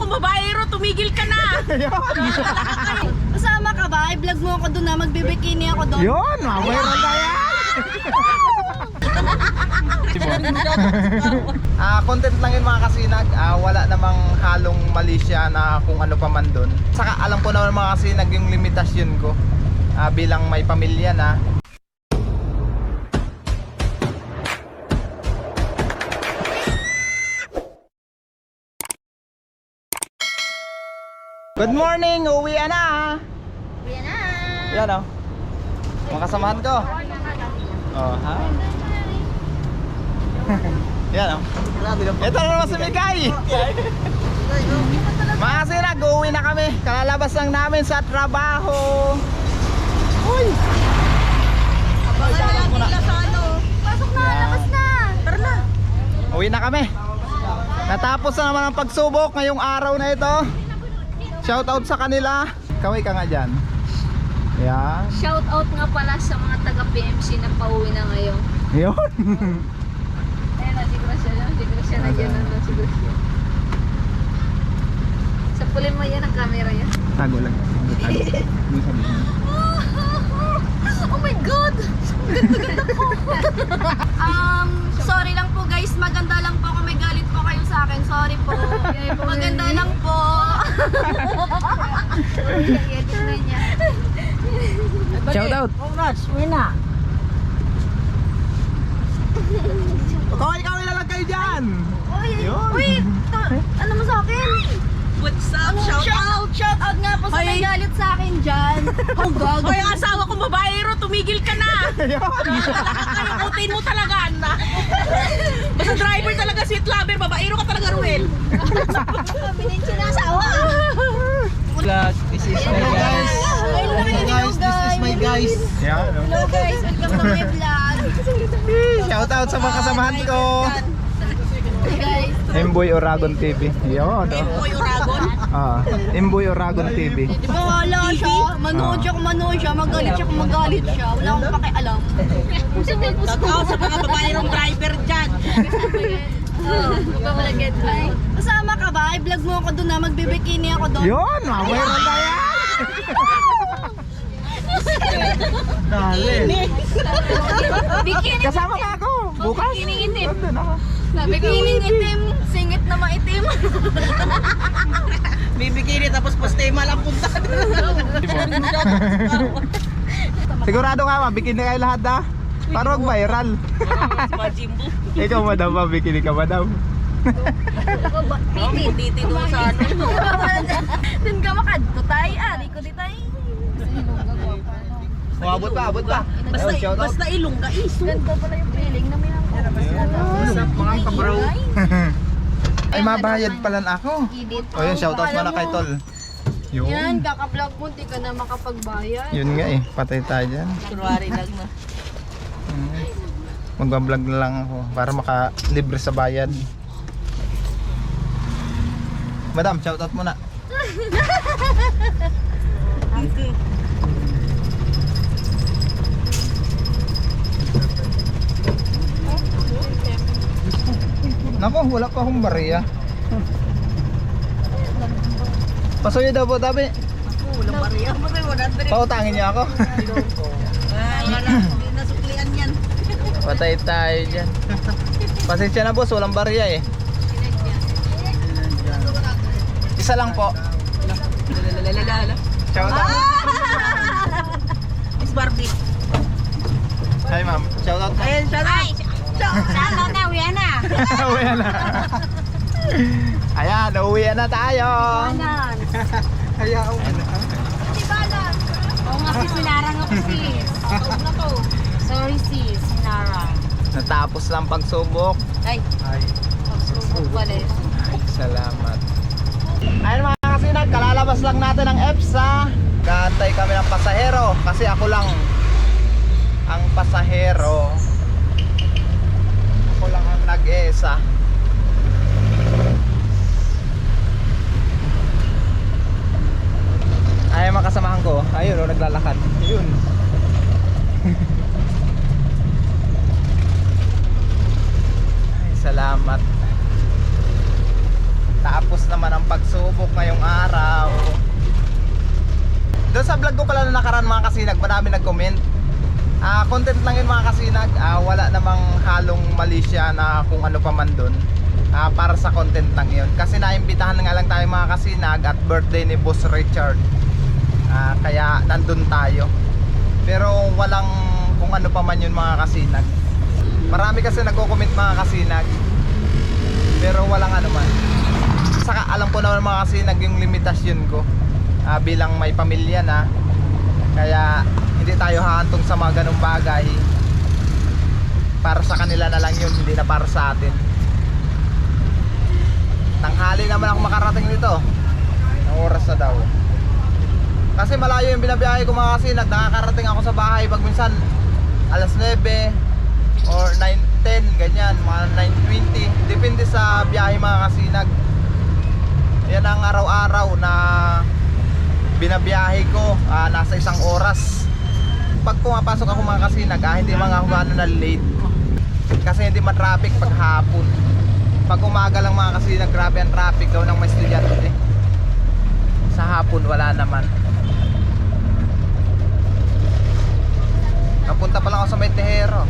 kong babaero, tumigil ka na. Kasama ka ba? I-vlog mo ako doon na magbibikini ako doon. Yun, viral na yan. Content lang yun mga kasinag. Wala namang halong mali siya na kung ano pa man dun. Saka alam ko naman mga kasinag yung limitasyon ko bilang may pamilya na. Good morning! Uwi na! Uwi na! Yan o. Mga kasamahan ko. Oh, ha? Yan o. Ito na naman si Mikay! Mga kasinag, uuwi na kami. Kalalabas lang namin sa trabaho. Uy! Pasok na! Labas na! Tara na! Uwi na kami. Natapos na naman ang pagsubok ngayong araw na ito. Shout out sa kanila. Kaway ka nga dyan. Yan. Shout out nga pala sa mga taga PMC na pauwi na ngayon. Yun. Ayun na, si Gracia na dyan na si Gracia. Sa pulin mo yan ang camera yan. Tago lang. Oh my God! Ganda-ganda ko! Sorry lang po guys, maganda lang po kung may galit po kayo sa akin. Sorry po. Maganda lang po. I-edit na niya. Shout out. Congrats, uwi na. Kaway na lang kayo dyan. Yun. Wait! Ano mo sa akin? What's up? Shout out nga po sa may galit sa akin dyan. Oh God! Hoy, ang asawa kong babaero, tumigil ka na. Kayukutin mo talaga, na. Basta driver talaga, sweet lover, babaero ka talaga, Ruel. Pabilin siya na asawa. Vlog, this is my guys. Hello guys. Yan. Hello guys, welcome to my vlog. Shout out sa mga kasamahan ko. Guys, Imboy Oragon TV. Yun. Boy Oragon. Imboy Oragon TV. di ba wala siya? Manood siya, magalit siya. Wala akong pakialam. Shout out sa mga babaerong driver dyan. Magpamalagad lang. Kasama ka ba? I-vlog mo ako doon na magbibikini ako doon. Yun, viral na yan. Dali. Bikini. Kasama ka ako. Bukas. Bikini-itim. Nandun ako. Bikining itim, singit na maitim. Bibikini tapos postema lang punta. Sigurado ka, mabikini kayo lahat ha? Para mag-viral. Majimbo. Ikaw madam, mabikini ka madam. Titi doon sa ano. Doon ka makadto tayo. Ari ko di tayo. Abot pa. Basta ilong ka iso. Ganda pala yung feeling na may Mga kabro. Ay, mabayad pala na ako. O yun, shoutout mo na kay Tol. Yan, Yun. kaka-vlog mo, di ka na makapagbayad. Yun nga eh, patay tayo dyan. Kunwari lang na. Magbablog na lang ako para makalibre sa bayad. Madam, shoutout mo na. Nako, wala pa akong bariya. Pasuyo daw po, tabi. Walang bariya mo rin, wala rin. Pautangin niyo ako. Hindi nasuklian yan. Patay tayo dyan. Pasensya na boss, walang bariya eh. Isa lang po. Lalalala. Shoutout. Miss Barbie. Hi ma'am, shoutout po. Ayan, shout out. Shout out na, uwi na. Uwi na. Ayan, uuwi na tayo. Ayan, uwi na. Oo nga sis, sinarang ako sis. Huwag na to. Sorry sis, sinarang. Natapos lang pagsubok. Ay, Ay, pagsubok pala. salamat. Ayun mga kasinag, kalalabas lang natin ng EPSA. Kaantay kami ng pasahero kasi ako lang ang pasahero. Ako lang ang nag-ESA. Ay, mga kasamahan ko. Ayun, oh, naglalakad. Ayun. Ay, salamat. Tapos naman ang ng pagsubok ngayong araw. Doon sa vlog ko pala na nakaraan mga kasinag, marami nag-comment. Content lang yun mga kasinag, wala namang halong mali siya na kung ano pa man doon. Para sa content lang yun. Kasi naimbitahan nga lang tayo mga kasinag at birthday ni Boss Richard. Kaya nandun tayo. Pero walang kung ano pa man yun mga kasinag. Marami kasi nagko-comment mga kasinag, pero walang ano man. Saka alam ko naman mga kasinag yung limitasyon ko bilang may pamilya na. Kaya hindi tayo hahantong sa mga ganong bagay. Para sa kanila na lang yun, hindi na para sa atin. Tanghali naman ako makarating dito. Ang oras na daw. Kasi malayo yung binabiyahe ko mga kasinag. Nakakarating ako sa bahay pag minsan alas 9 or 9:10 ganyan, mga 9:20. Depende sa biyahe mga kasinag. Yan ang araw-araw na binabiyahe ko, nasa 1 oras. Pag pumapasok ako mga kasinag, hindi mga ako gano'n na late. Kasi hindi ma-traffic pag hapon. Pag umaga lang mga kasinag, grabe ang traffic daw ng mga estudyante. Sa hapon wala naman. Napunta pa lang ako sa May Tejero.